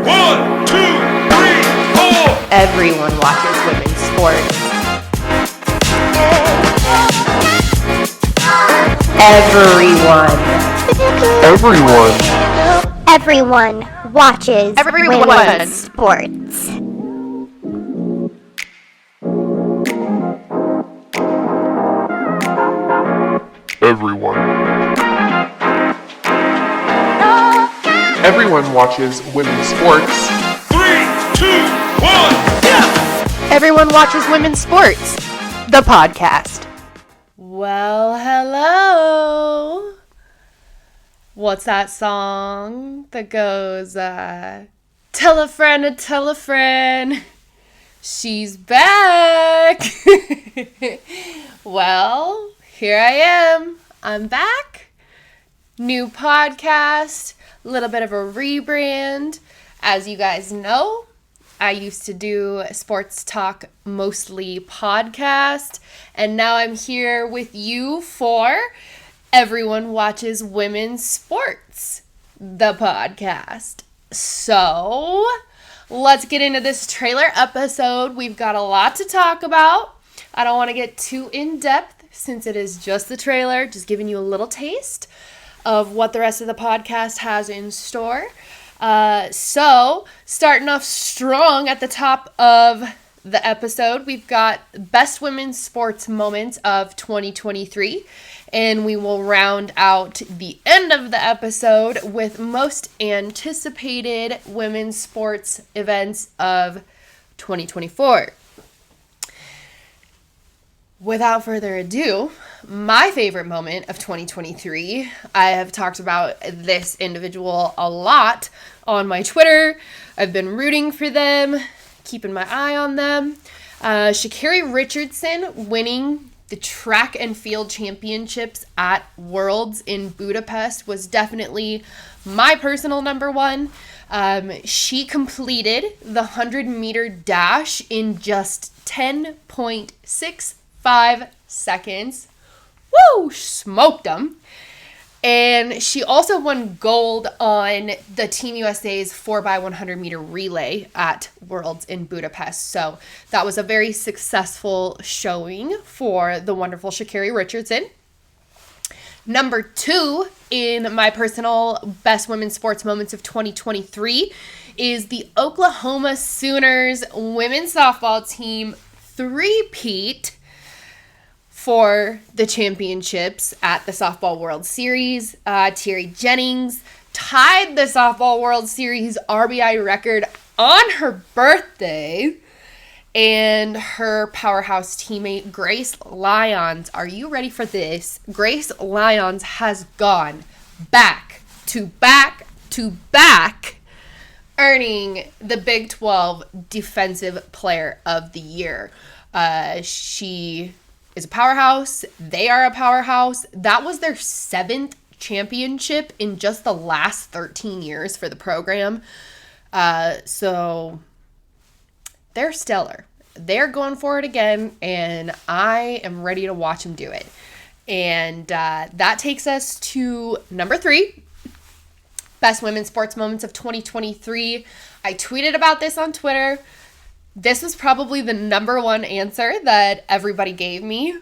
1, 2, 3, 4. Everyone watches women's sports. Everyone watches women's sports. Everyone watches women's sports. 3, 2, 1, yeah! Everyone watches women's sports. The podcast. Well, hello. What's that song that goes, tell a friend to tell a friend, she's back. Well, here I am. I'm back. New podcast, a little bit of a rebrand. As you guys know, I used to do sports talk, mostly podcast, and now I'm here with you for Everyone Watches Women's Sports, the podcast. So, let's get into this trailer episode. We've got a lot to talk about. I don't want to get too in-depth since it is just the trailer, just giving you a little taste of what the rest of the podcast has in store. So, starting off strong at the top of the episode, we've got Best Women's Sports Moments of 2023. And we will round out the end of the episode with most anticipated women's sports events of 2024. Without further ado, my favorite moment of 2023, I have talked about this individual a lot on my Twitter. I've been rooting for them, keeping my eye on them. Sha'Carri Richardson winning the track and field championships at Worlds in Budapest was definitely my personal number one. She completed the 100-meter dash in just 10.65 seconds. Woo! Smoked them. And she also won gold on the Team USA's 4x100 meter relay at Worlds in Budapest. So that was a very successful showing for the wonderful Sha'Carri Richardson. Number 2 in my personal best women's sports moments of 2023 is the Oklahoma Sooners women's softball team three-peat for the championships at the Softball World Series. Terry Jennings tied the Softball World Series RBI record on her birthday. And her powerhouse teammate, Grace Lyons, are you ready for this? Grace Lyons has gone back to back to back, earning the Big 12 Defensive Player of the Year. She is a powerhouse. They are a powerhouse. That was their 7th championship in just the last 13 years for the program. So they're stellar. They're going for it again, and I am ready to watch them do it. And that takes us to number 3, Best Women's Sports Moments of 2023. I tweeted about this on Twitter. This was probably the number one answer that everybody gave me,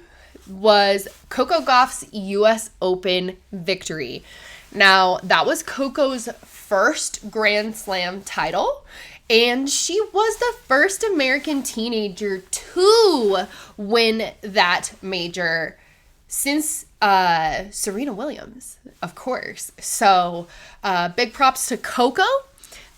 was Coco Gauff's U.S. Open victory. Now, that was Coco's first Grand Slam title, and she was the first American teenager to win that major since Serena Williams, of course. So, big props to Coco.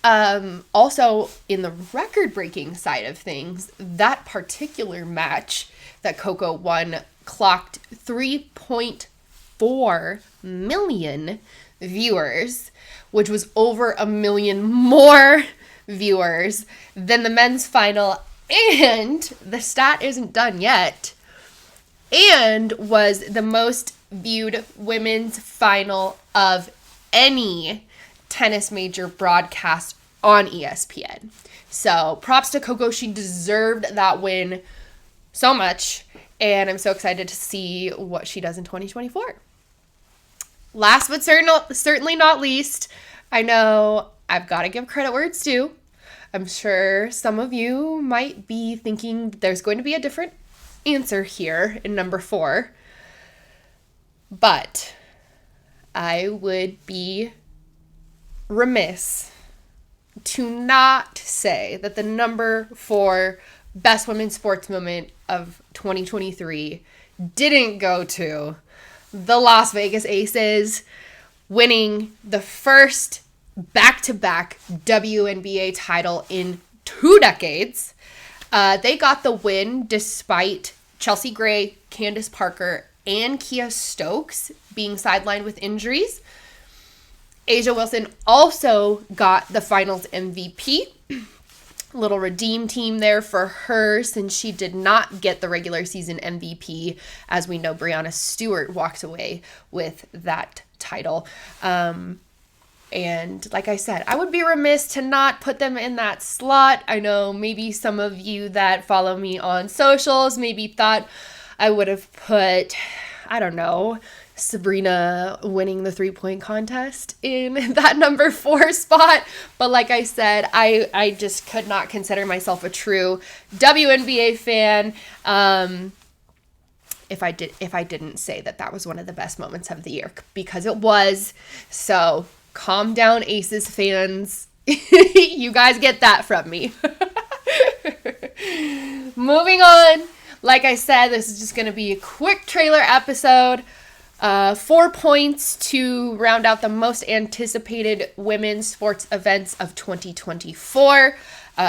Also, in the record-breaking side of things, that particular match that Coco won clocked 3.4 million viewers, which was over 1 million more viewers than the men's final, and the stat isn't done yet, and was the most viewed women's final of any tennis major broadcast on ESPN. So props to Coco. She deserved that win so much, and I'm so excited to see what she does in 2024. Last but certainly not least, I know I've got to give credit where it's due. I'm sure some of you might be thinking there's going to be a different answer here in number 4. But I would be remiss to not say that the number 4 best women's sports moment of 2023 didn't go to the Las Vegas Aces winning the first back-to-back WNBA title in 2 decades. They got the win despite Chelsea Gray, Candace Parker, and Kia Stokes being sidelined with injuries. Asia Wilson also got the finals MVP. Little redeem team there for her since she did not get the regular season MVP. As we know, Breanna Stewart walked away with that title. And like I said, I would be remiss to not put them in that slot. I know maybe some of you that follow me on socials maybe thought I would have put, I don't know, Sabrina winning the 3-point contest in that number 4 spot. But like I said, I just could not consider myself a true WNBA fan if I didn't say that was one of the best moments of the year, because it was. So calm down, Aces fans. You guys get that from me. Moving on. Like I said, this is just going to be a quick trailer episode. 4 points to round out the most anticipated women's sports events of 2024.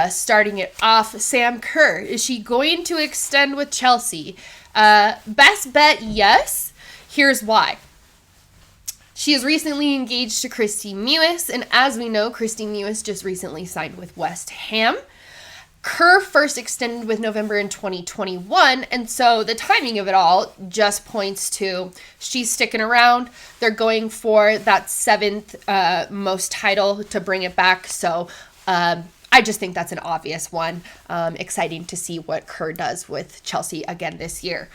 Starting it off, Sam Kerr. Is she going to extend with Chelsea? Best bet, yes. Here's why. She is recently engaged to Christy Mewis, and as we know, Christy Mewis just recently signed with West Ham. Kerr first extended with November in 2021, and so the timing of it all just points to she's sticking around. They're going for that 7th most title to bring it back, so I just think that's an obvious one. Exciting to see what Kerr does with Chelsea again this year.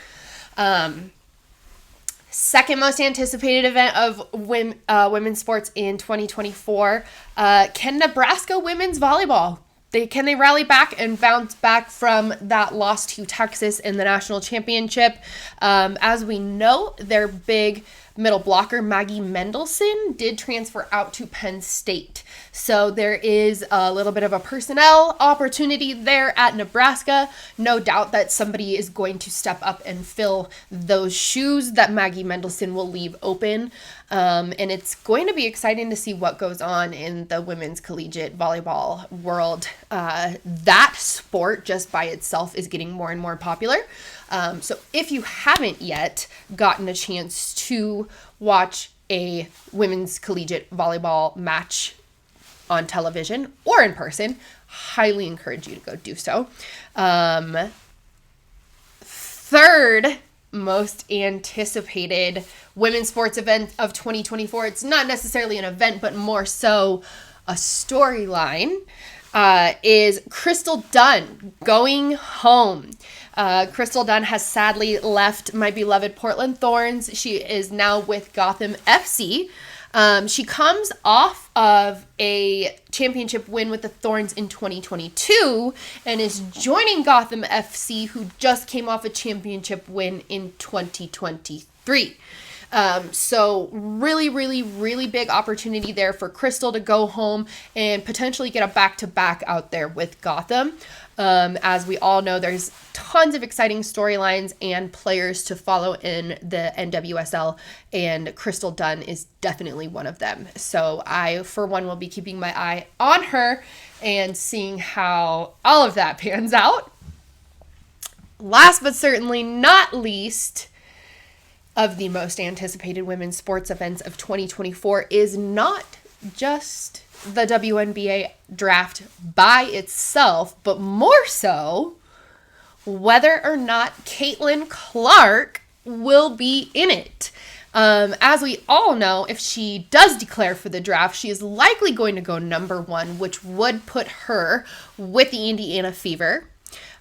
Second most anticipated event of women's sports in 2024, can Nebraska women's volleyball? Can they rally back and bounce back from that loss to Texas in the national championship? As we know, their big middle blocker, Maggie Mendelson, did transfer out to Penn State. So there is a little bit of a personnel opportunity there at Nebraska. No doubt that somebody is going to step up and fill those shoes that Maggie Mendelson will leave open. And it's going to be exciting to see what goes on in the women's collegiate volleyball world. That sport just by itself is getting more and more popular. So if you haven't yet gotten a chance to watch a women's collegiate volleyball match on television or in person, highly encourage you to go do so. Third most anticipated women's sports event of 2024. It's not necessarily an event, but more so a storyline, is Crystal Dunn going home. Crystal Dunn has sadly left my beloved Portland Thorns. She is now with Gotham FC. She comes off of a championship win with the Thorns in 2022 and is joining Gotham FC, who just came off a championship win in 2023. So really, really, really big opportunity there for Crystal to go home and potentially get a back-to-back out there with Gotham. As we all know, there's tons of exciting storylines and players to follow in the NWSL, and Crystal Dunn is definitely one of them. So I, for one, will be keeping my eye on her and seeing how all of that pans out. Last but certainly not least, of the most anticipated women's sports events of 2024 is not just the WNBA draft by itself, but more so whether or not Caitlin Clark will be in it. As we all know, if she does declare for the draft, she is likely going to go number 1, which would put her with the Indiana Fever.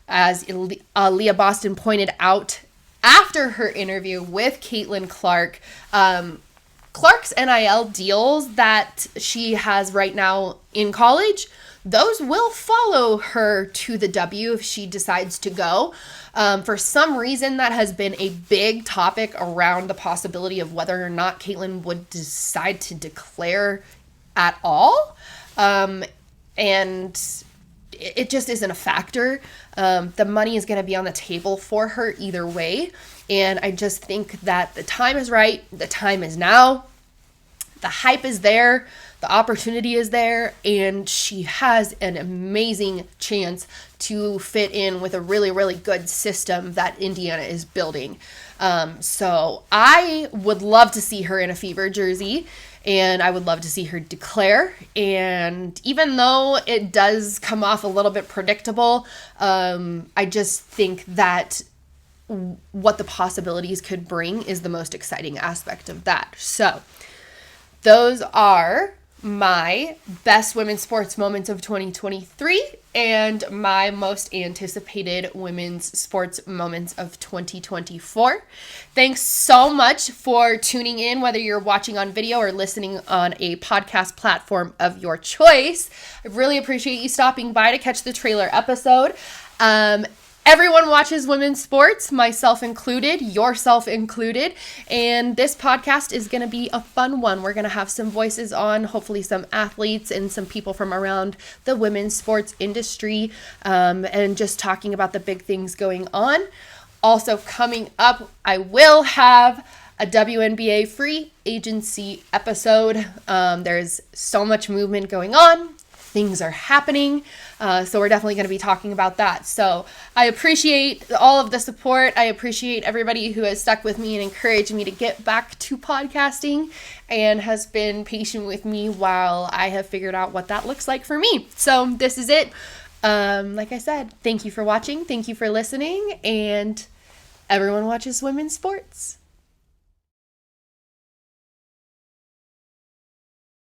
As Leah Boston pointed out after her interview with Caitlin Clark, Clark's NIL deals that she has right now in college, those will follow her to the W if she decides to go. For some reason, that has been a big topic around the possibility of whether or not Caitlin would decide to declare at all. And it just isn't a factor. The money is going to be on the table for her either way. And I just think that the time is right. The time is now. The hype is there. The opportunity is there. And she has an amazing chance to fit in with a really, really good system that Indiana is building. So I would love to see her in a Fever jersey. And I would love to see her declare. And even though it does come off a little bit predictable, I just think that what the possibilities could bring is the most exciting aspect of that. So those are my best women's sports moments of 2023 and my most anticipated women's sports moments of 2024. Thanks so much for tuning in, whether you're watching on video or listening on a podcast platform of your choice. I really appreciate you stopping by to catch the trailer episode. Everyone watches women's sports, myself included, yourself included, and this podcast is going to be a fun one. We're going to have some voices on, hopefully some athletes and some people from around the women's sports industry, and just talking about the big things going on. Also coming up, I will have a WNBA free agency episode. There's so much movement going on. Things are happening. So we're definitely going to be talking about that. So I appreciate all of the support. I appreciate everybody who has stuck with me and encouraged me to get back to podcasting and has been patient with me while I have figured out what that looks like for me. So this is it. Like I said, thank you for watching. Thank you for listening. And everyone watches women's sports.